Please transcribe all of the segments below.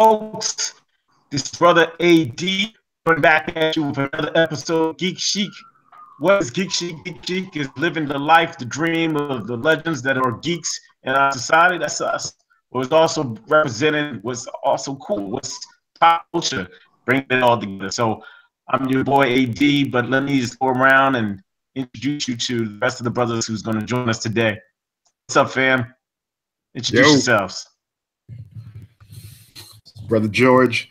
folks? This is brother AD coming back at you with another episode of Geek Chic. What is Geek Chic? Geek Chic is living the life, the dream of the legends that are geeks in our society. That's us. What's also representing what's also cool, what's pop culture, bringing it all together. So I'm your boy AD, but let me just go around and introduce you to the rest of the brothers who's going to join us today. What's up, fam? Introduce yourselves. Brother George,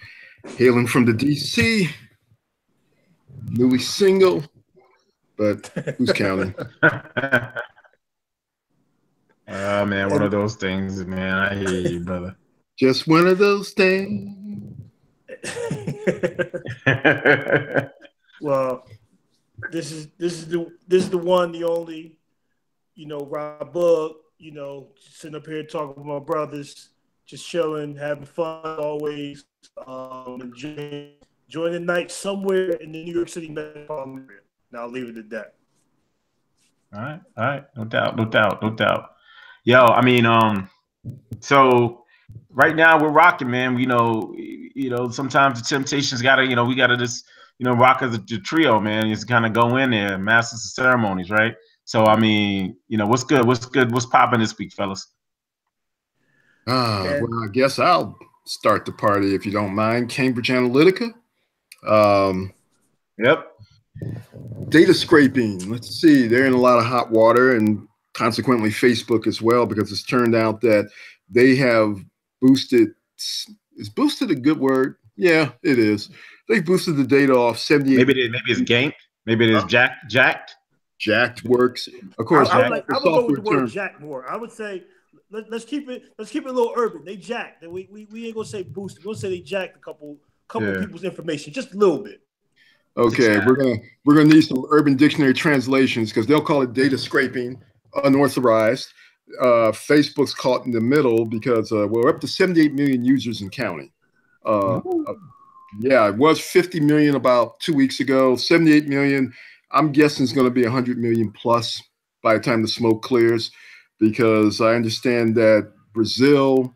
hailing from the DC, newly single, but who's counting? Oh, man, one of those things, man. I hear you, brother. Just one of those things. Well, this is the one, the only, Rob Bug, sitting up here talking with my brothers, just chilling, having fun always, enjoying the night somewhere in the New York City metropolitan area. Now I'll leave it at that. All right, no doubt. Yo, I mean, so right now we're rocking, man. Sometimes the temptations gotta, we gotta just, rock as a trio, man. Just kind of go in there, masters of ceremonies, right? So I mean, what's good? What's popping this week, fellas? Well, I guess I'll start the party if you don't mind. Cambridge Analytica. Yep. Data scraping. Let's see. They're in a lot of hot water, and consequently Facebook as well, because it's turned out that they have boosted. Is boosted a good word? Yeah, it is. They boosted the data off 78. Maybe it's ganked. Maybe it is jacked. Jacked works. Of course, I would go with the word jack more. I would say let's keep it a little urban. They jacked. We ain't gonna say boosted. We're gonna say they jacked a couple people's information, just a little bit. Okay, we're gonna need some Urban Dictionary translations because they'll call it data scraping, unauthorized. Facebook's caught in the middle because we're up to 78 million users and counting. Yeah, it was 50 million about 2 weeks ago. 78 million. I'm guessing it's going to be 100 million plus by the time the smoke clears, because I understand that Brazil,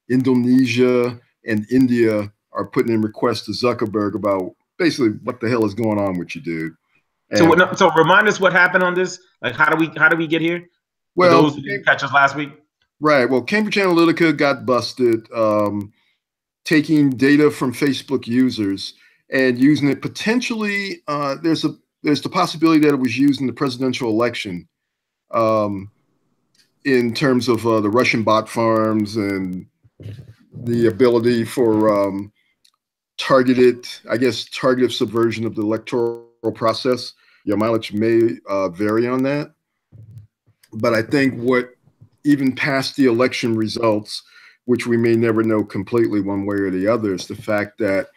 Indonesia, and India are putting in requests to Zuckerberg about basically what the hell is going on with you, dude. And so remind us what happened on this. Like, how do we get here? Well, for those who didn't catch us last week. Right. Well, Cambridge Analytica got busted taking data from Facebook users and using it potentially. There's the possibility that it was used in the presidential election in terms of the Russian bot farms and the ability for targeted subversion of the electoral process. Your mileage may vary on that. But I think what, even past the election results, which we may never know completely one way or the other, is the fact that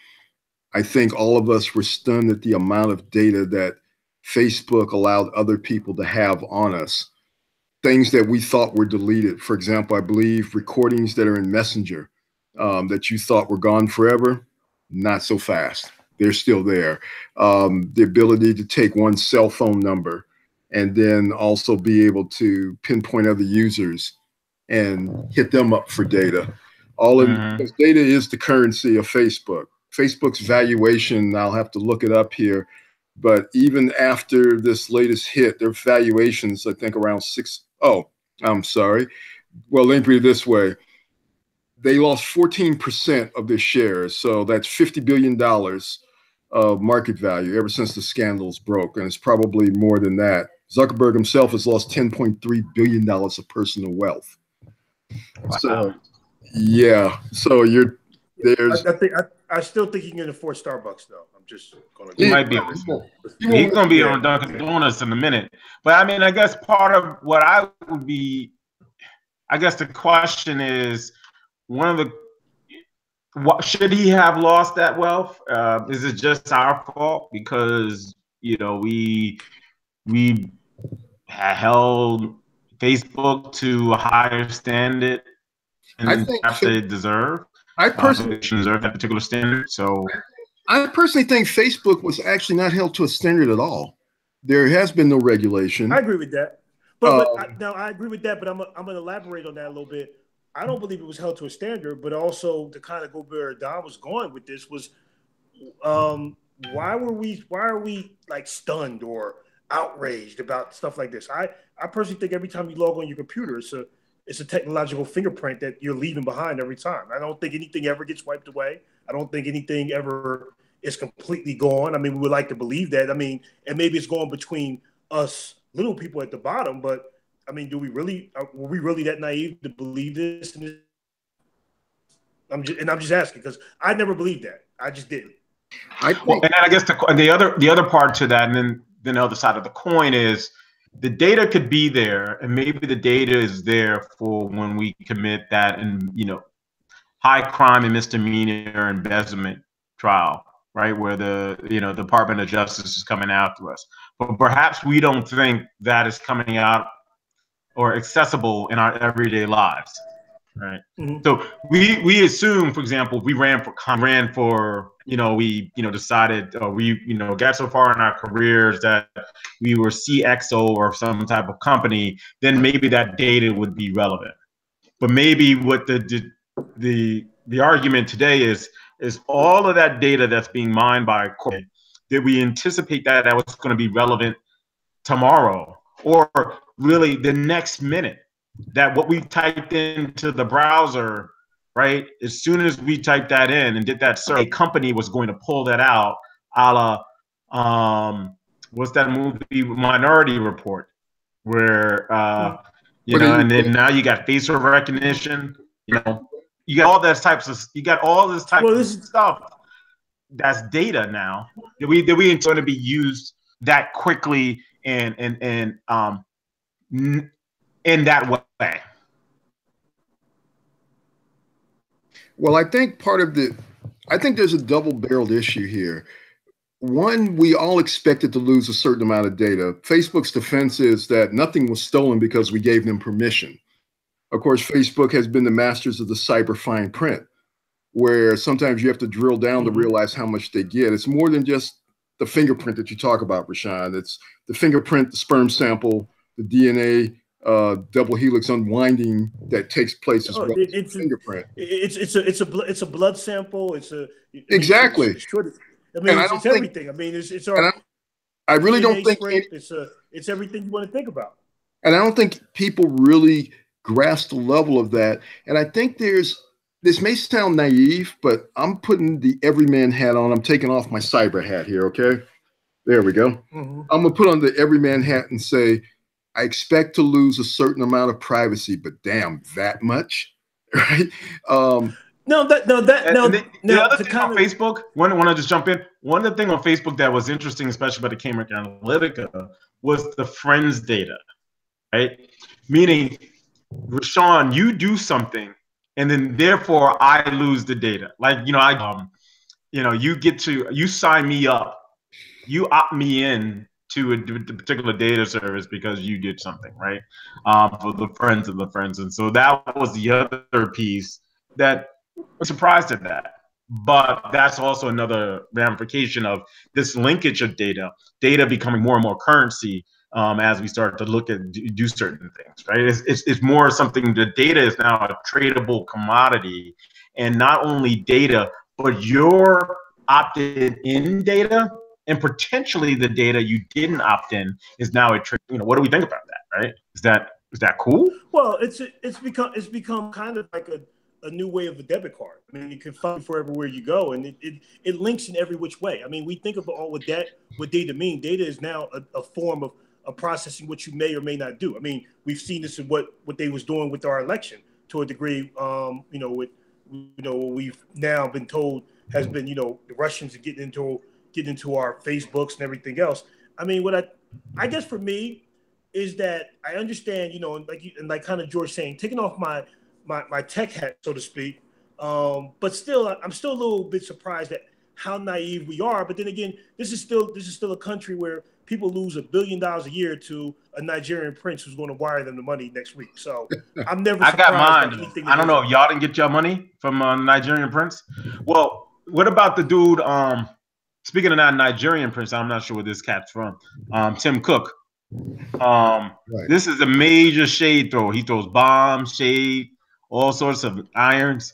I think all of us were stunned at the amount of data that Facebook allowed other people to have on us. Things that we thought were deleted. For example, I believe recordings that are in Messenger that you thought were gone forever, not so fast. They're still there. The ability to take one's cell phone number and then also be able to pinpoint other users and hit them up for data. Because data is the currency of Facebook. Facebook's valuation, I'll have to look it up here, but even after this latest hit, their valuations, I think around I'm sorry. Well, let me put it this way. They lost 14% of their shares. So that's $50 billion of market value ever since the scandals broke. And it's probably more than that. Zuckerberg himself has lost $10.3 billion of personal wealth. Wow. So, yeah. So I still think he can afford Starbucks, though. I'm just going to. He might be. He's going to be on Dunkin' Donuts in a minute. But I mean, I guess part of what the question is, should he have lost that wealth? Is it just our fault because we held Facebook to a higher standard and perhaps they deserve? I personally deserve that particular standard. So I personally think Facebook was actually not held to a standard at all. There has been no regulation. I agree with that. But I agree with that, but I'm going to elaborate on that a little bit. I don't believe it was held to a standard, but also to kind of go where Don was going with this was, why are we like stunned or outraged about stuff like this? I personally think every time you log on your computer, it's a technological fingerprint that you're leaving behind every time. I don't think anything ever gets wiped away. I don't think anything ever is completely gone. I mean, we would like to believe that. I mean, and maybe it's going between us little people at the bottom, but I mean, were we really that naive to believe this? I'm just asking because I never believed that. I just didn't. Well, and I guess the other part to that, and then the other side of the coin is the data could be there, and maybe the data is there for when we commit that and high crime and misdemeanor embezzlement trial, right, where the Department of Justice is coming after us. But perhaps we don't think that is coming out or accessible in our everyday lives, right? Mm-hmm. So we assume, for example, we decided, or we got so far in our careers that we were CXO or some type of company, then maybe that data would be relevant. But maybe what the argument today is all of that data that's being mined by corporate, did we anticipate that was going to be relevant tomorrow or really the next minute? That what we typed into the browser, right, as soon as we typed that in and did that search, a company was going to pull that out, a la what's that movie, Minority Report, where and then now you got facial recognition, you got all this type of stuff that's data now that we ain't going to be used that quickly and in that way. Well, I think there's a double-barreled issue here. One, we all expected to lose a certain amount of data. Facebook's defense is that nothing was stolen because we gave them permission. Of course, Facebook has been the masters of the cyber fine print, where sometimes you have to drill down to realize how much they get. It's more than just the fingerprint that you talk about, Rashawn. It's the fingerprint, the sperm sample, the DNA, double helix unwinding that takes place as well. It's a fingerprint. It's a blood sample. Exactly. It's everything. I mean, it's our. I really don't think it's everything you want to think about. And I don't think people really grasp the level of that. And I think this may sound naive, but I'm putting the everyman hat on. I'm taking off my cyber hat here. Okay, there we go. Mm-hmm. I'm gonna put on the everyman hat and say, I expect to lose a certain amount of privacy, but damn, that much, right? The other thing on Facebook, want to just jump in? One of the things on Facebook that was interesting, especially by the Cambridge Analytica, was the friends data, right? Meaning, Rashawn, you do something, and then therefore I lose the data. Like, you sign me up, you opt me in to a particular data service because you did something, right? For the friends of the friends. And so that was the other piece that I'm surprised at that. But that's also another ramification of this linkage of data becoming more and more currency as we start to look at do certain things, right? It's more something, the data is now a tradable commodity, and not only data, but your opted in data and potentially the data you didn't opt in is now a trade. What do we think about that, right? Is that cool? Well, it's become kind of like a new way of a debit card. I mean, you can find it for everywhere you go, and it links in every which way. I mean, we think about what data mean. Data is now a form of processing what you may or may not do. I mean, we've seen this in what they was doing with our election to a degree. What we've now been told has been, the Russians are getting into our Facebooks and everything else. I mean, what I guess for me is that I understand, like kind of George saying, taking off my tech hat, so to speak. But still, I'm still a little bit surprised at how naive we are. But then again, this is still a country where people lose $1 billion a year to a Nigerian prince who's going to wire them the money next week. So I'm never surprised. I got mine. I don't know. Y'all didn't get your money from Nigerian prince? Well, what about the dude? Speaking of that Nigerian prince, I'm not sure where this cat's from. Tim Cook. Right. This is a major shade thrower. He throws bombs, shade all sorts of irons.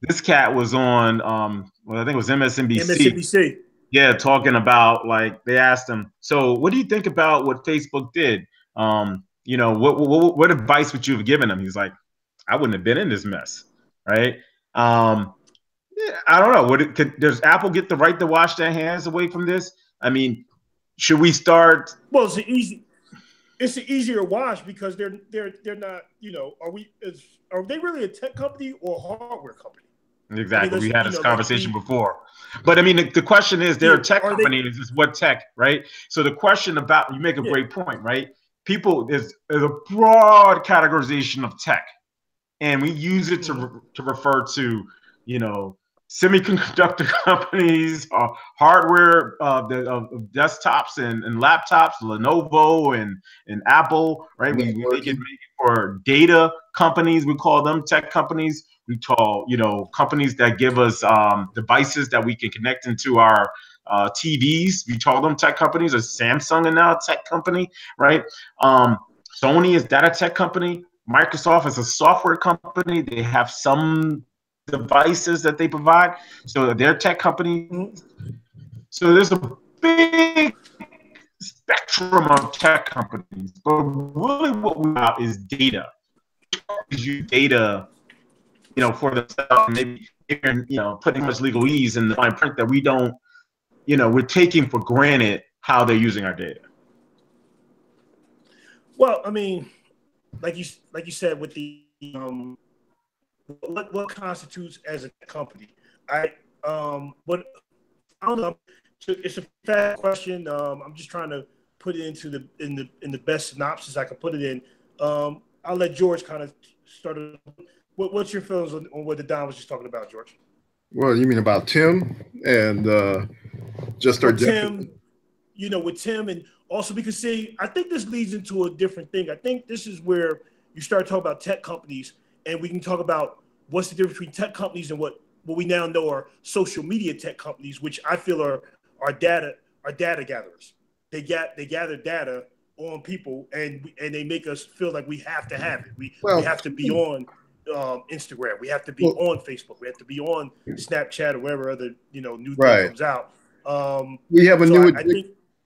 This cat was on, well, I think it was MSNBC. MSNBC. Yeah, talking about, like, they asked him, so what do you think about what Facebook did? You know, what advice would you have given him? He's like, I wouldn't have been in this mess, right? Yeah, I don't know. Does Apple get the right to wash their hands away from this? I mean, should we start? Well, it's an easier wash because they're not, you know, are they really a tech company or a hardware company? Exactly. I mean, we had this conversation before. But I mean, the question is, they're a tech company. Is what tech, right? So the question about, you make a great point, right? People, there's a broad categorization of tech, and we use it to refer to, you know, semiconductor companies, hardware, desktops and laptops, Lenovo and Apple, right? We make it for data companies. We call them tech companies. We call, you know, companies that give us devices that we can connect into our TVs. We call them tech companies. Or Samsung is now a tech company, right? Sony, is that a tech company? Microsoft is a software company. They have some devices that they provide, so they're tech companies. So there's a big spectrum of tech companies, but really what we have is data. Use data, you know, for themselves. Maybe, you know, putting much legalese in the fine print that we don't, you know, we're taking for granted how they're using our data. Well, I mean, like you said, with the what constitutes as a company? But I don't know. It's a fair question. I'm just trying to put it into the best synopsis I can put it in. I'll let George kind of start. What's your feelings on what the Don was just talking about, George? Well, you mean about Tim and just our Tim? You know, with Tim, and also because, see, I think this leads into a different thing. I think this is where you start talking about tech companies, and we can talk about what's the difference between tech companies and what we now know are social media tech companies, which I feel are data gatherers. They gather data on people, and they make us feel like we have to have it. We have to be on Instagram. We have to be on Facebook. We have to be on Snapchat or wherever other, you know, new thing comes out. We have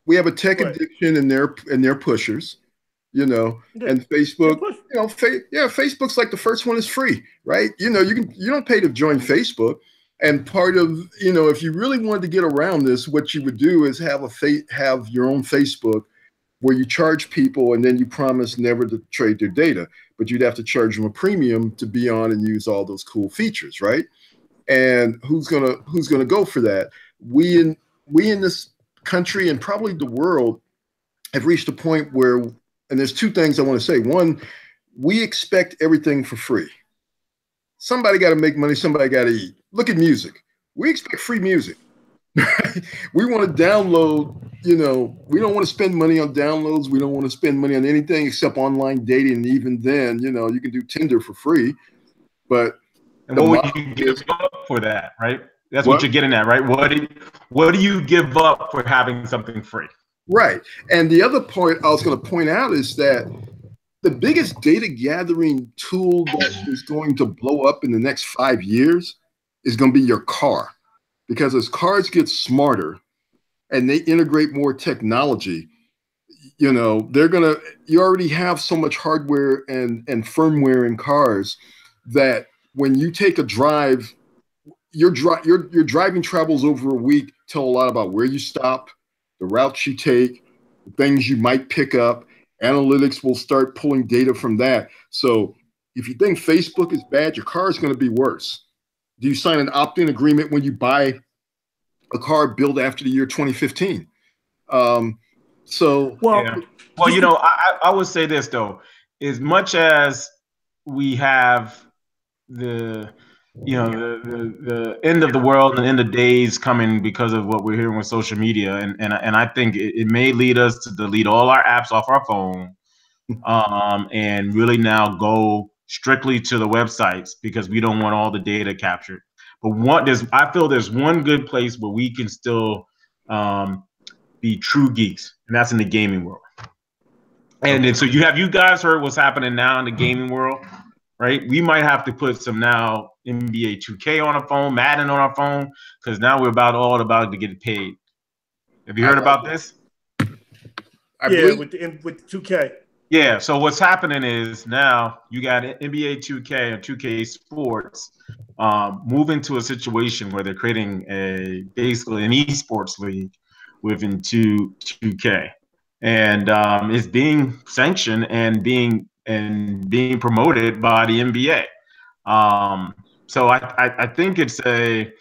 we have a tech addiction in their pushers, you know, and Facebook, you know, Facebook's like the first one is free, right? You know, you don't pay to join Facebook. And part of, you know, if you really wanted to get around this, what you would do is have your own Facebook where you charge people and then you promise never to trade their data, but you'd have to charge them a premium to be on and use all those cool features, right? And who's gonna go for that? We in this country and probably the world have reached a point where, and there's two things I want to say. One, we expect everything for free. Somebody got to make money. Somebody got to eat. Look at music. We expect free music. We want to download, you know, we don't want to spend money on downloads. We don't want to spend money on anything except online dating. And even then, you know, you can do Tinder for free. But what would you give up for that, right? That's what you're getting at, right? What do you give up for having something free? Right. And the other point I was going to point out is that the biggest data gathering tool that is going to blow up in the next 5 years is going to be your car. Because as cars get smarter and they integrate more technology, you know, you already have so much hardware and firmware in cars that when you take a drive, your driving travels over a week tell a lot about where you stop, the routes you take, the things you might pick up. Analytics will start pulling data from that. So if you think Facebook is bad, your car is going to be worse. Do you sign an opt-in agreement when you buy a car built after the year 2015? Well, you know, I would say this though, as much as we have the end of the world and the end of days coming because of what we're hearing with social media, and I think it may lead us to delete all our apps off our phone, and really now go strictly to the websites because we don't want all the data captured. But I feel there's one good place where we can still be true geeks, and that's in the gaming world. And then, so you guys heard what's happening now in the gaming world? right? We might have to put some now NBA 2K on our phone, Madden on our phone, because now we're all about to get paid. Have you heard about this? Yeah, with the 2K. Yeah, so what's happening is now you got NBA 2K and 2K Sports moving to a situation where they're creating basically an esports league within 2K, and it's being sanctioned and being promoted by the NBA. So I think it's going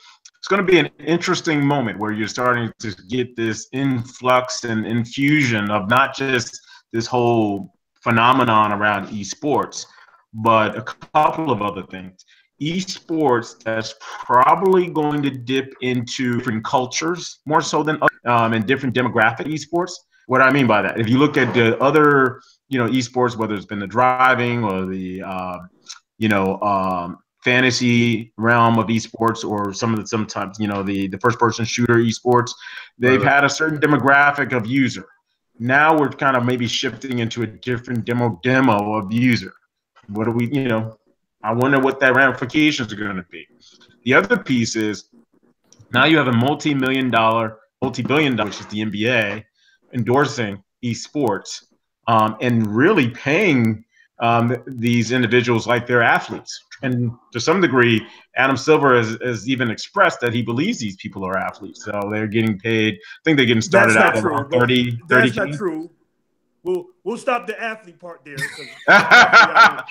to be an interesting moment where you're starting to get this influx and infusion of not just this whole phenomenon around esports, but a couple of other things. Esports that's probably going to dip into different cultures more so than and different demographic esports. What do I mean by that? If you look at the other, esports, whether it's been the driving or the, fantasy realm of esports, or sometimes the first person shooter esports, they've had a certain demographic of user. Now we're kind of maybe shifting into a different demo of user. What do we, I wonder what that ramifications are going to be. The other piece is now you have a multi-billion dollar, which is the NBA, endorsing esports and really paying these individuals like they're athletes. And to some degree, Adam Silver has even expressed that he believes these people are athletes. So they're getting paid. I think they're getting started out at around 30. That's not true. We'll stop the athlete part there. I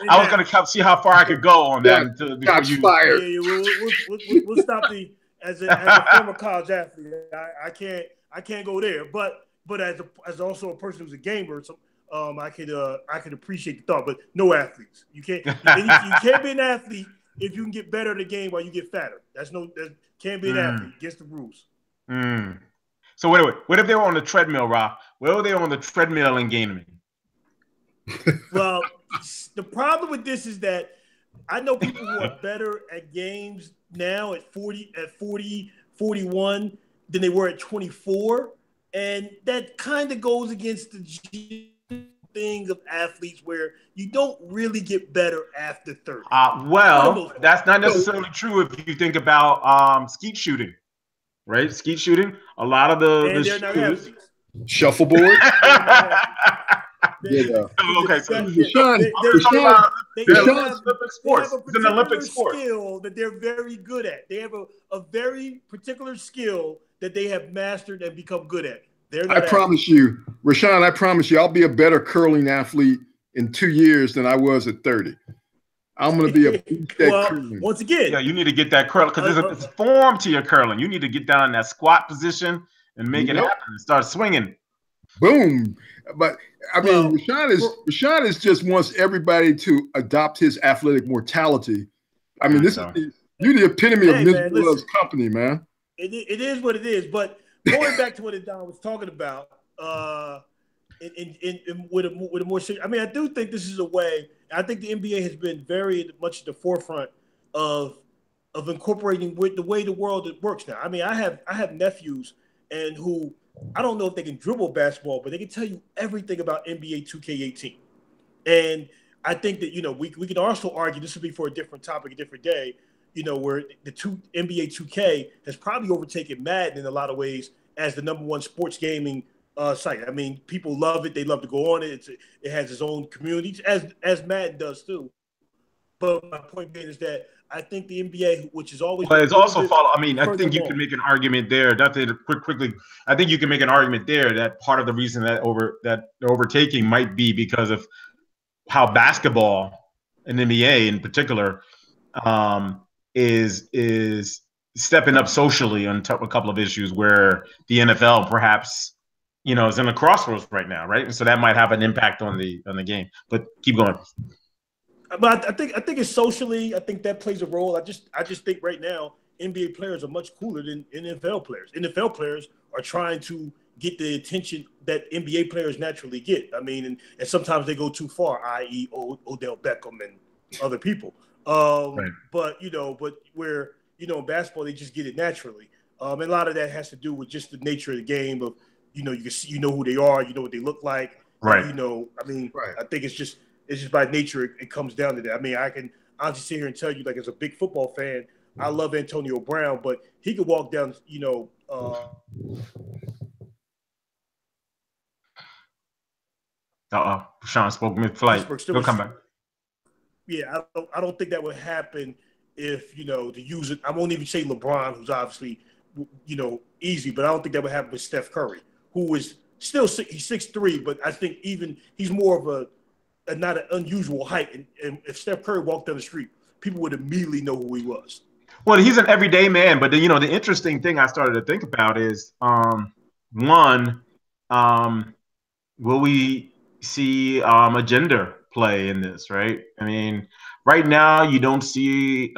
was going to see how far I could go on that. Until fired. Yeah, we'll stop the as a former college athlete. I can't go there. But as also a person who's a gamer, so I could appreciate the thought. But no athletes. You can't be an athlete if you can get better at the game while you get fatter. That can't be an athlete. Against the rules. So what if they were on the treadmill, Rob? Where were they on the treadmill in gaming? Well, the problem with this is that I know people who are better at games now at 40, 41 than they were at 24. And that kind of goes against the thing of athletes where you don't really get better after 30. Well, that's not necessarily true if you think about skeet shooting. Right, skeet shooting. A lot of the shooters, shuffleboard. Okay, so Olympic sports. It's an Olympic sport. Skill that they're very good at. They have a very particular skill that they have mastered and become good at. I promise you, Rashawn. I promise you, I'll be a better curling athlete in 2 years than I was at 30. I'm going to be a curling. Once again, yeah, you need to get that curl because there's a form to your curling. You need to get down in that squat position and make it happen and start swinging. Boom! But I mean, Rashawn is just wants everybody to adopt his athletic mortality. I mean, you're the epitome of Ms. Love's company, man. It is what it is. But going back to what Don was talking about, with a more serious, I mean, I do think this is a way. I think the NBA has been very much at the forefront of incorporating with the way the world works now. I mean, I have nephews and who I don't know if they can dribble basketball, but they can tell you everything about NBA 2K18. And I think that we can also argue this would be for a different topic, a different day. Where the NBA 2K has probably overtaken Madden in a lot of ways as the #1 sports gaming site. I mean, people love it. They love to go on it. It has its own community, as Madden does too. But my point being is that I think the NBA, which is always, but it's also follow. I mean, I think you can make an argument there. Quickly, I think you can make an argument there that part of the reason that they're overtaking might be because of how basketball and NBA in particular is stepping up socially on a couple of issues where the NFL perhaps is in a crossroads right now, right? And so that might have an impact on the game. But keep going. But I think it's socially. I think that plays a role. I just think right now NBA players are much cooler than NFL players. NFL players are trying to get the attention that NBA players naturally get. I mean, and sometimes they go too far, i.e., Odell Beckham and other people. Right. But where in basketball they just get it naturally. And a lot of that has to do with just the nature of the game of you can see who they are, what they look like. Right. I mean, right. I think it's just it's just by nature it comes down to that. I mean, I can honestly sit here and tell you, like, as a big football fan, I love Antonio Brown, but he could walk down, Sean spoke mid-flight. He'll come back. Yeah, I don't think that would happen if, to use it. I won't even say LeBron, who's obviously, easy, but I don't think that would happen with Steph Curry, who is still he's 6'3", but I think even he's more of a not an unusual height. And if Steph Curry walked down the street, people would immediately know who he was. Well, he's an everyday man, but the interesting thing I started to think about is one, will we see a gender play in this, right? I mean, right now you don't see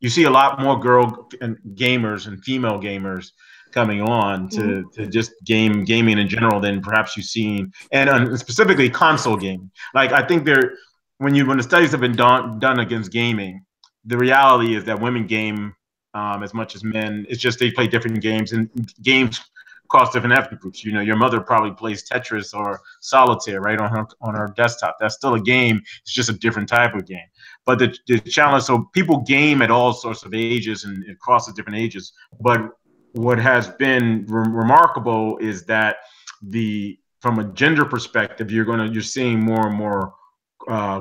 you see a lot more girl gamers and female gamers coming on to just gaming in general than perhaps you've seen, and specifically console gaming. Like, I think when the studies have been done against gaming, the reality is that women game as much as men. It's just they play different games, and games across different ethnic groups. Your mother probably plays Tetris or Solitaire, right, on her desktop. That's still a game. It's just a different type of game. But the challenge, so people game at all sorts of ages and across the different ages. But what has been remarkable is that from a gender perspective, you're seeing more and more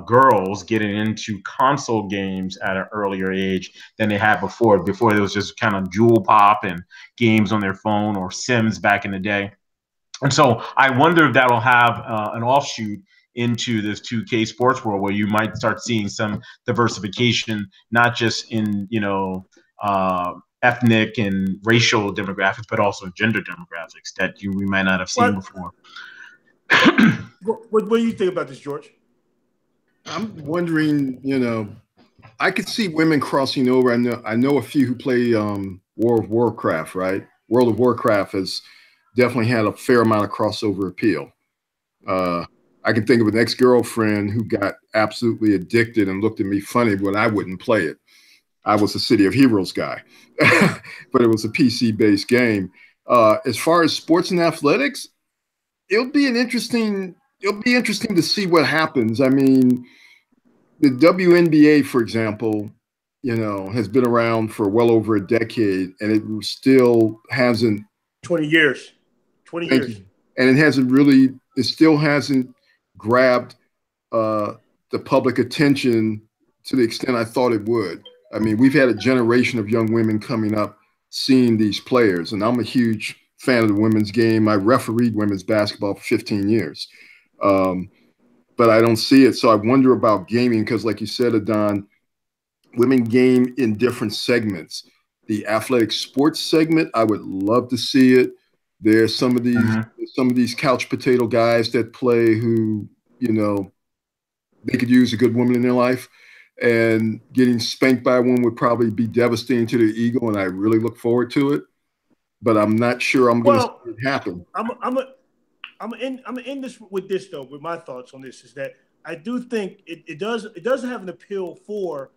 girls getting into console games at an earlier age than they had before. Before, there was just kind of jewel pop and games on their phone or Sims back in the day. And so I wonder if that'll have an offshoot into this 2K sports world, where you might start seeing some diversification, not just in ethnic and racial demographics, but also gender demographics that we might not have seen before. What do you think about this, George? I'm wondering, I could see women crossing over. I know a few who play World of Warcraft, right? World of Warcraft has definitely had a fair amount of crossover appeal. I can think of an ex-girlfriend who got absolutely addicted and looked at me funny when I wouldn't play it. I was a City of Heroes guy, but it was a PC-based game. As far as sports and athletics, it'll be interesting to see what happens. I mean, the WNBA, for example, has been around for well over a decade, and it still hasn't 20 years. And it still hasn't grabbed the public attention to the extent I thought it would. I mean, we've had a generation of young women coming up seeing these players, and I'm a huge fan of the women's game. I refereed women's basketball for 15 years. But I don't see it. So I wonder about gaming, because like you said, Adon, women game in different segments. The athletic sports segment, I would love to see it. There's some of these couch potato guys that play who, they could use a good woman in their life, and getting spanked by one would probably be devastating to their ego, and I really look forward to it. But I'm not sure I'm going to see it happen. I'm gonna end this with this, though. With my thoughts on this is that I do think it does have an appeal for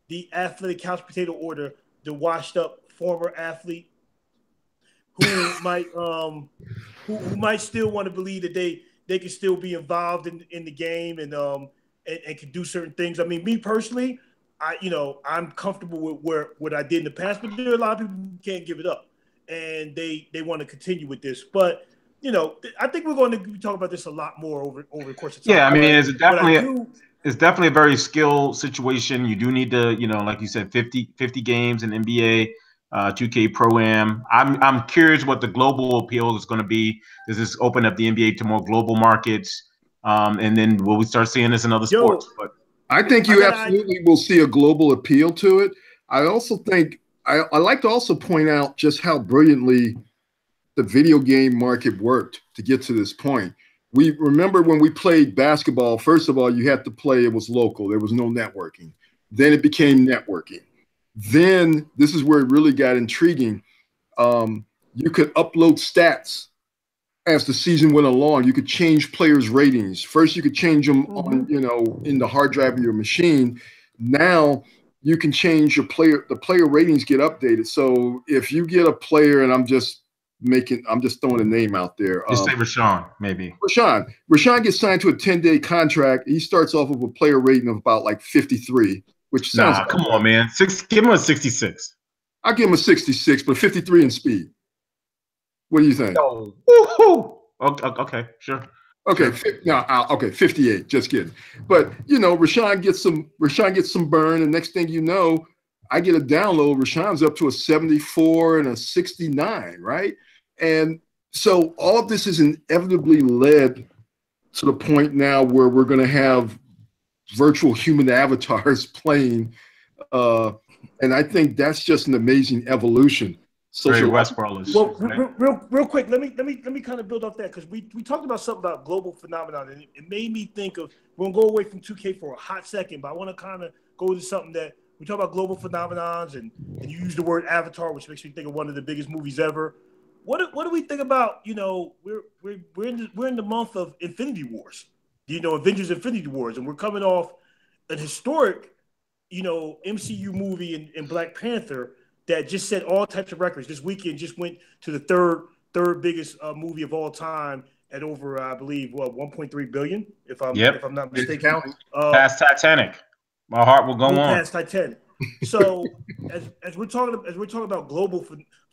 the athletic couch potato order, the washed up former athlete who might still want to believe that they can still be involved in the game and can do certain things. I mean, me personally, I'm comfortable with what I did in the past, but there are a lot of people who can't give it up, and they want to continue with this. But I think we're going to be talking about this a lot more over the course of time. Yeah, I mean, it's definitely a very skill situation. You do need to, like you said, 50 games in NBA, 2K Pro-Am. I'm curious what the global appeal is going to be. Does this open up the NBA to more global markets? And then will we start seeing this in other sports? But I think you absolutely will see a global appeal to it. I also think I like to also point out just how brilliantly the video game market worked to get to this point. We remember when we played basketball, first of all, you had to play, it was local. There was no networking. Then it became networking. Then this is where it really got intriguing. You could upload stats as the season went along. You could change players' ratings. First, you could change them on, in the hard drive of your machine. Now you can change the player ratings get updated. So if you get a player, and I'm just I'm just throwing a name out there. Just say Rashawn, maybe. Rashawn gets signed to a 10-day contract. He starts off with a player rating of about like 53, which sounds. Nah, come on, man. Give him a 66. I'll give him a 66, but 53 in speed. What do you think? Oh, woohoo! Okay, sure. Okay, okay, 58. Just kidding. But Rashawn gets some burn, and next thing you know, I get a download. Rashawn's up to a 74 and a 69, right? And so all of this is inevitably led to the point now where we're going to have virtual human avatars playing, and I think that's just an amazing evolution. Very Westworld. Well, real quick, let me kind of build off that, because we talked about something about global phenomenon, and it made me think of, we're gonna go away from 2K for a hot second, but I want to kind of go to something that we talk about global phenomenons, and you use the word Avatar, which makes me think of one of the biggest movies ever. What do we think about, we're in the month of Infinity Wars, Avengers Infinity Wars, and we're coming off an historic, MCU movie in Black Panther that just set all types of records. This weekend just went to the third biggest movie of all time at over, I believe, 1.3 billion, if I'm not mistaken. Past Titanic. My heart will go on. Past Titanic. So as we're talking about global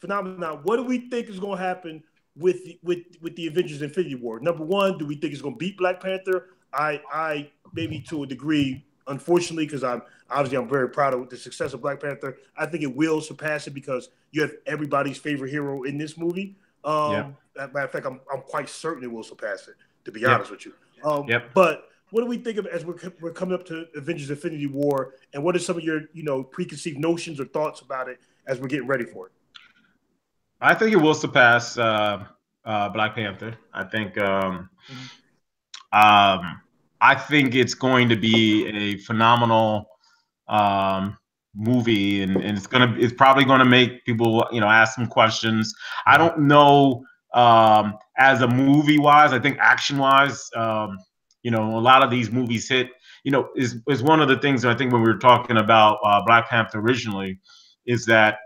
phenomenon, what do we think is going to happen with the Avengers Infinity War? Number one, do we think it's going to beat Black Panther? I maybe to a degree, unfortunately, because I'm very proud of the success of Black Panther. I think it will surpass it because you have everybody's favorite hero in this movie. Matter of fact, I'm quite certain it will surpass it, to be honest with you. But what do we think of as we're coming up to Avengers Infinity War, and what are some of your preconceived notions or thoughts about it as we're getting ready for it? I think it will surpass Black Panther. I think it's going to be a phenomenal movie, and it's probably going to make people ask some questions. I don't know as a movie wise. I think action wise, a lot of these movies hit. Is one of the things I think when we were talking about Black Panther originally, is that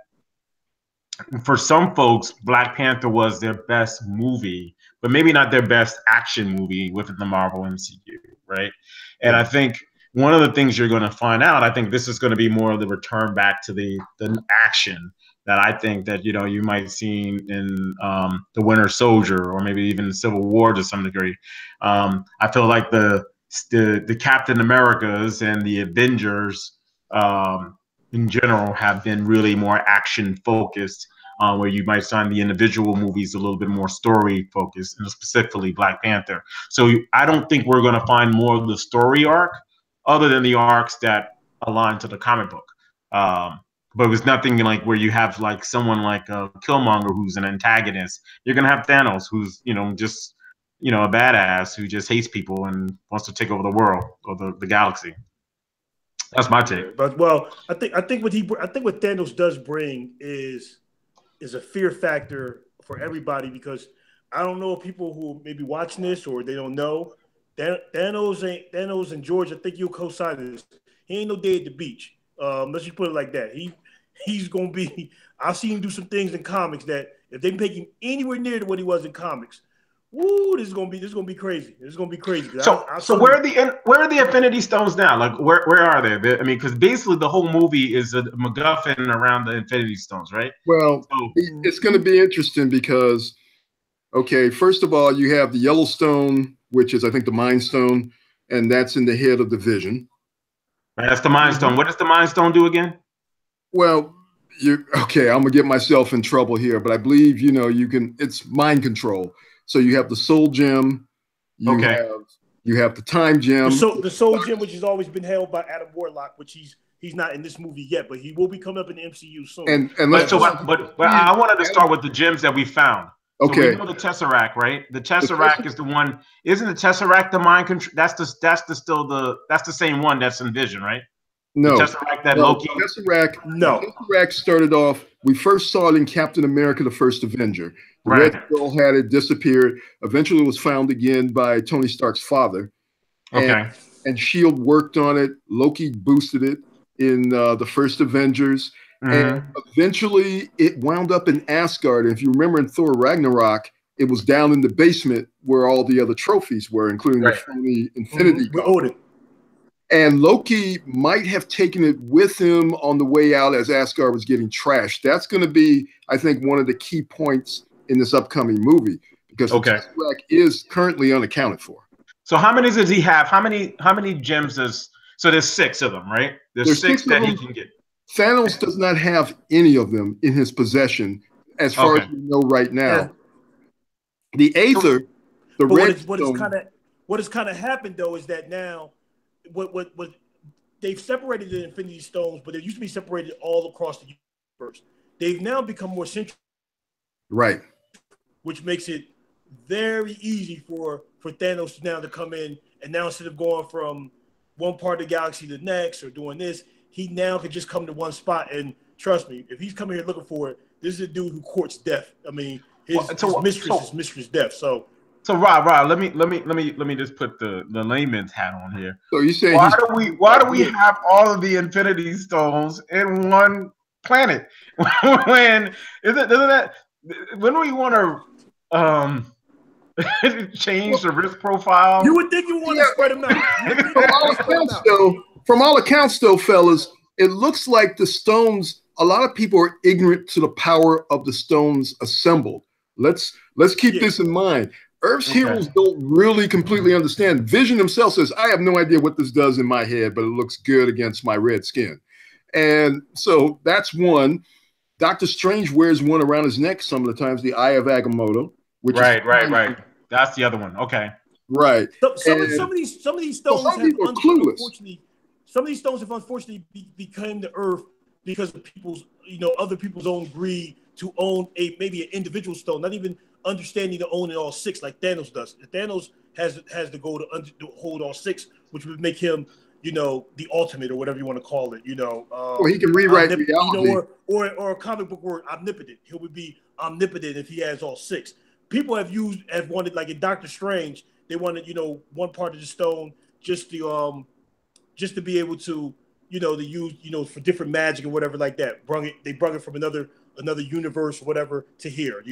for some folks, Black Panther was their best movie, but maybe not their best action movie within the Marvel MCU, right? And I think one of the things you're going to find out, I think this is going to be more of the return back to the action that I think that you might see in the Winter Soldier, or maybe even the Civil War to some degree. I feel like the Captain Americas and the Avengers in general have been really more action focused, where you might find the individual movies a little bit more story focused, and specifically Black Panther. So I don't think we're going to find more of the story arc other than the arcs that align to the comic book. But it was nothing like where you have like someone like Killmonger, who's an antagonist. You're going to have Thanos, who's, just, a badass who just hates people and wants to take over the world or the galaxy. That's my take. But I think what Thanos does bring is a fear factor for everybody, because I don't know if people who may be watching this or they don't know, Thanos and George, I think you'll co-sign this. He ain't no day at the beach. Let's just put it like that. He's gonna be. I've seen him do some things in comics that if they make him anywhere near to what he was in comics, woo, this is gonna be crazy. This is gonna be crazy. So where are the Infinity Stones now? Like where are they? I mean, because basically the whole movie is a MacGuffin around the Infinity Stones, right? Well, it's going to be interesting because, okay, first of all, you have the Yellowstone, which is I think the Mind Stone, and that's in the head of the Vision. That's the Mind Stone. What does the Mind Stone do again? Well, okay, I'm gonna get myself in trouble here, but I believe it's mind control. So you have the Soul Gem, you have the Time Gem. The Soul Gem, which has always been held by Adam Warlock, which he's not in this movie yet, but he will be coming up in the MCU soon. But I wanted to start with the gems that we found. Okay. So we know the Tesseract, right? The Tesseract is the one. Isn't the Tesseract the mind control? That's the same one that's in Vision, right? No. The Tesseract Loki. Tesseract started off. We first saw it in Captain America: The First Avenger. The Right. Red Skull had it, disappeared. Eventually, it was found again by Tony Stark's father. Okay. And Shield worked on it. Loki boosted it in the First Avengers. And eventually it wound up in Asgard. And if you remember in Thor Ragnarok, it was down in the basement where all the other trophies were, including the phony Infinity Gauntlet. And Loki might have taken it with him on the way out as Asgard was getting trashed. That's going to be, I think, one of the key points in this upcoming movie, because the Tesseract is currently unaccounted for. So how many does he have? How many gems does? So there's 6 of them, right? There's six that he can get. Thanos does not have any of them in his possession, as far as we know right now. Yeah. The Aether, the red what has kind of happened though is that now, what they've separated the Infinity Stones, but they used to be separated all across the universe. They've now become more central, right? Which makes it very easy for Thanos now to come in, and now instead of going from one part of the galaxy to the next or doing this, he now can just come to one spot. And trust me, if he's coming here looking for it, this is a dude who courts death. I mean, his mistress is Mistress Death. So Rob, let me just put the layman's hat on here. So you say why do we have all of the Infinity Stones in one planet? when we want to change the risk profile? You would think you want to spread them out. From all accounts, though, fellas, it looks like the stones. A lot of people are ignorant to the power of the stones assembled. Let's keep this in mind. Earth's heroes don't really completely understand. Vision himself says, "I have no idea what this does in my head, but it looks good against my red skin." And so that's one. Doctor Strange wears one around his neck some of the times, the Eye of Agamotto. Which right. That's the other one. Okay. Right. Some of these stones have unfortunately, some of these stones have unfortunately become the Earth because of other people's own greed to own maybe an individual stone, not even understanding to own all 6 like Thanos does. Thanos has the goal to hold all 6, which would make him, the ultimate or whatever you want to call it. Or he can rewrite reality. Or a comic book word, omnipotent. He would be omnipotent if he has all 6. People have wanted, like in Doctor Strange, they wanted, one part of the stone just to be able to, to use, for different magic and whatever like that. They brung it from another universe or whatever to here.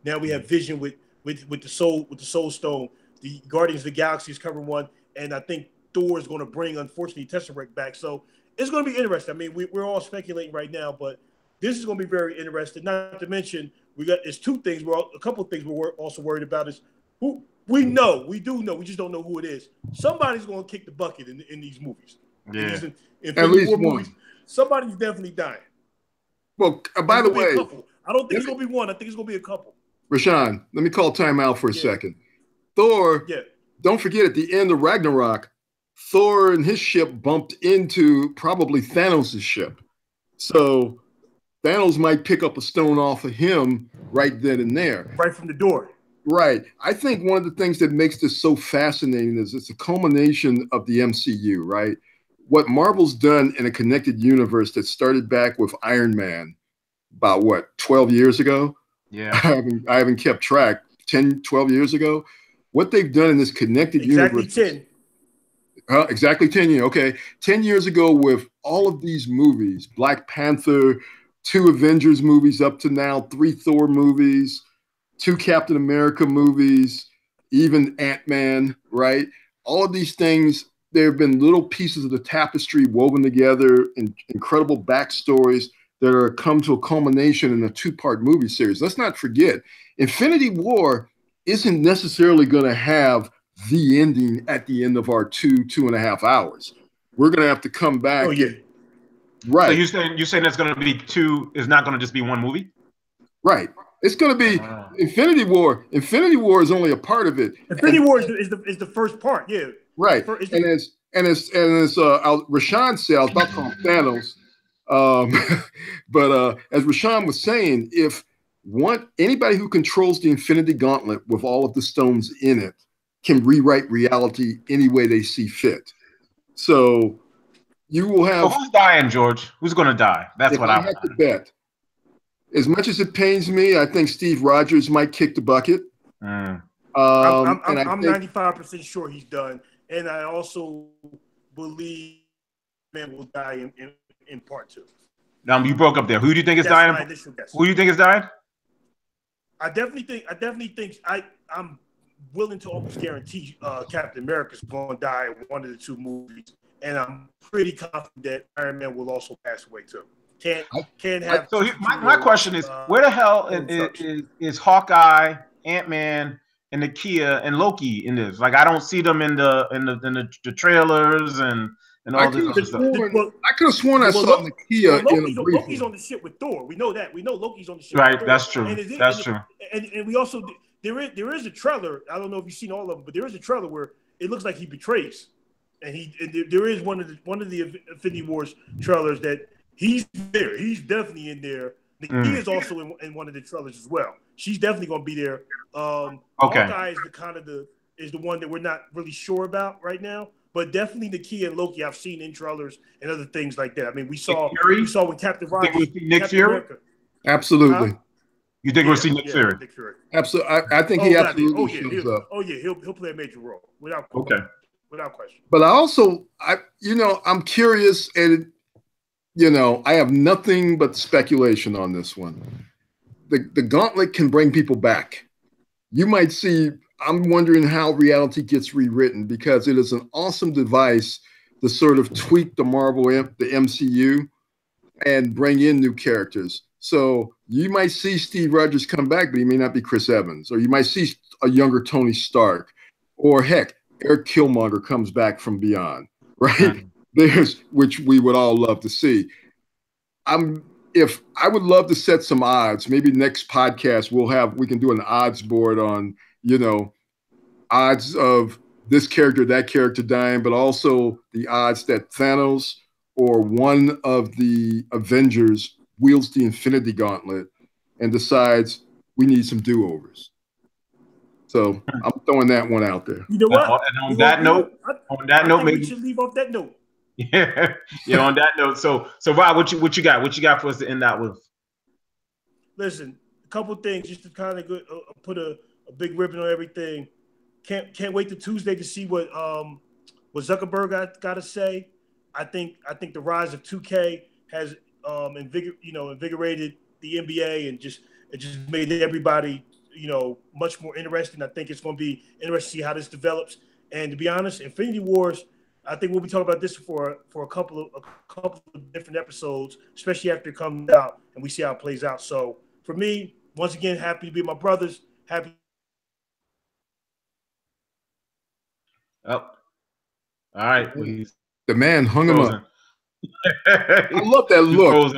Now we have Vision with the Soul Stone. The Guardians of the Galaxy is covering one, and I think Thor is going to bring, unfortunately, Tesseract back. So it's going to be interesting. I mean, we're all speculating right now, but this is going to be very interesting. Not to mention, there's 2 things. A couple of things we're also worried about is who we do know. We just don't know who it is. Somebody's going to kick the bucket in these movies. Yeah, in at least one. Movies, somebody's definitely dying. Well, by the way, I don't think it's going to be one. I think it's going to be a couple. Rashawn, let me call time out for a second. Thor, don't forget, at the end of Ragnarok, Thor and his ship bumped into probably Thanos' ship. So Thanos might pick up a stone off of him right then and there. Right from the door. Right. I think one of the things that makes this so fascinating is it's a culmination of the MCU, right? What Marvel's done in a connected universe that started back with Iron Man about, 12 years ago? Yeah. I haven't kept track. 10, 12 years ago? What they've done in this connected universe. Exactly 10. Exactly 10 years. Okay. 10 years ago with all of these movies, Black Panther, 2 Avengers movies up to now, 3 Thor movies, 2 Captain America movies, even Ant-Man, right? All of these things, there have been little pieces of the tapestry woven together in incredible backstories that are come to a culmination in a 2-part movie series. Let's not forget, Infinity War isn't necessarily going to have the ending at the end of our 2.5 hours. We're going to have to come back. Oh, yeah. Right. So you're saying it's going to be 2, it's not going to just be 1 movie? Right. It's going to be Infinity War. Infinity War is only a part of it. Infinity War is the first part, yeah. Right. And as Rashawn said, I was about to call him Thanos. But as Rashawn was saying, if anybody who controls the Infinity Gauntlet with all of the stones in it can rewrite reality any way they see fit. So you will have. So who's dying, George? Who's going to die? That's what I have to bet. As much as it pains me, I think Steve Rogers might kick the bucket. I'm 95% sure he's done, and I also believe man will die in part 2. You broke up there. Who do you think is That's dying? my initial guess. Who do you think is dying? I definitely think I'm willing to almost guarantee Captain America's going to die in one of the two movies, and I'm pretty confident that Iron Man will also pass away too. Can't have. So my question is, where the hell is Hawkeye, Ant-Man, and Nakia and Loki in this? Like, I don't see them in the trailers and all this other stuff. I could have sworn I saw Nakia in a brief. Loki's on the ship with Thor. We know that. We know Loki's on the ship. Right, with that's Thor. true. That's true. And we also there is a trailer. I don't know if you've seen all of them, but there is a trailer where it looks like he betrays, and there is one of the Infinity Wars trailers that he's there. He's definitely in there. Nakia is also in one of the trailers as well. She's definitely going to be there. Okay. Hawkeye is the one that we're not really sure about right now. But definitely Nakia and Loki I've seen in trailers and other things like that. I mean, we saw with Captain Rogers. Think we'll see Nick Fury? America. Absolutely. Huh? You think we'll see Nick Fury? Nick Fury? Absolutely. I think he absolutely shows up. Oh yeah, he'll play a major role without question. But I'm curious, and I have nothing but speculation on this one. The gauntlet can bring people back. You might see. I'm wondering how reality gets rewritten, because it is an awesome device to sort of tweak the MCU and bring in new characters. So you might see Steve Rogers come back, but he may not be Chris Evans. Or you might see a younger Tony Stark. Or heck, Eric Killmonger comes back from beyond, right? Which we would all love to see. I would love to set some odds. Maybe next podcast we can do an odds board on odds of this character, that character dying, but also the odds that Thanos or one of the Avengers wields the Infinity Gauntlet and decides we need some do-overs. So I'm throwing that one out there. You know what? And on that note, maybe we should leave off that note. Yeah. On that note. So Rob, what you got? What you got for us to end out with? Listen, a couple things just to kind of put a big ribbon on everything. Can't wait till Tuesday to see what Zuckerberg got to say. I think the rise of 2K has invigorated the NBA and just made everybody much more interesting. I think it's going to be interesting to see how this develops. And to be honest, Infinity Wars, I think we'll be talking about this for a couple of different episodes, especially after it comes out and we see how it plays out. So for me, once again, happy to be with my brothers. Happy. Oh, all right. Please. The man hung him up. I love that look.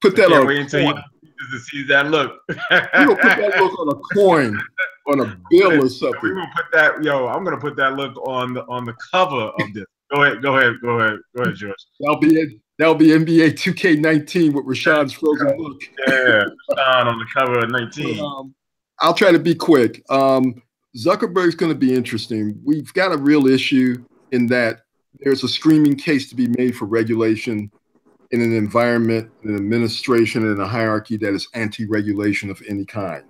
Put that on. Wait until you see that look. We're gonna put that look on a coin, on a bill or something. We're gonna put that. I'm gonna put that look on the cover of this. Go ahead, George. That'll be NBA 2K19 with Rashawn's frozen look. Yeah, Rashawn on the cover of 19. But, I'll try to be quick. Zuckerberg's going to be interesting. We've got a real issue in that there's a screaming case to be made for regulation in an environment, an administration, and a hierarchy that is anti-regulation of any kind,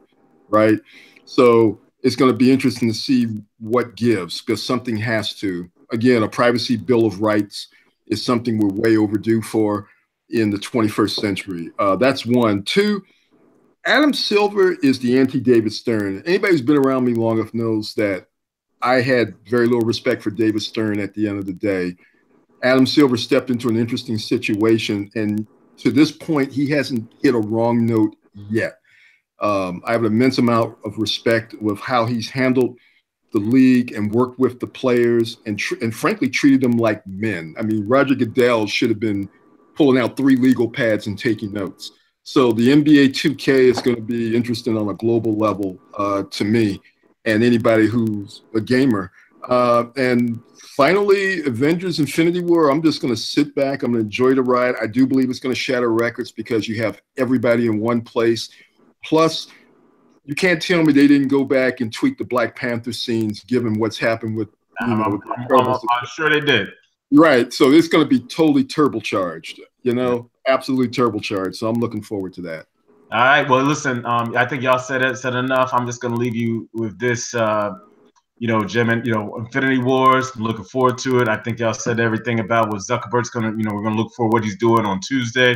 right? So it's going to be interesting to see what gives, because something has to. Again, a privacy bill of rights is something we're way overdue for in the 21st century. That's one. Two, Adam Silver is the anti-David Stern. Anybody who's been around me long enough knows that I had very little respect for David Stern at the end of the day. Adam Silver stepped into an interesting situation, and to this point, he hasn't hit a wrong note yet. I have an immense amount of respect with how he's handled the league and worked with the players and frankly treated them like men. I mean, Roger Goodell should have been pulling out 3 legal pads and taking notes. So the NBA 2K is going to be interesting on a global level to me and anybody who's a gamer. And finally, Avengers Infinity War, I'm just going to sit back. I'm going to enjoy the ride. I do believe it's going to shatter records because you have everybody in one place. Plus, you can't tell me they didn't go back and tweak the Black Panther scenes given what's happened with, I'm sure they did. Right. So it's going to be totally turbocharged, absolutely turbocharged. So I'm looking forward to that. All right. Well, listen, I think y'all said enough. I'm just going to leave you with this. you know, Jim, and Infinity Wars. I'm looking forward to it. I think y'all said everything about what Zuckerberg's gonna, we're gonna look for what he's doing on Tuesday.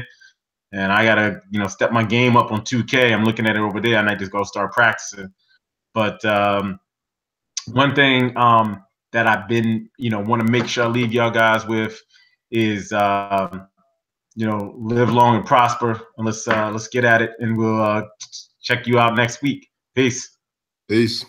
And I gotta, step my game up on 2K. I'm looking at it over there. I might just go start practicing. But one thing that I've been, want to make sure I leave y'all guys with is, live long and prosper. And let's get at it, and we'll check you out next week. Peace. Peace.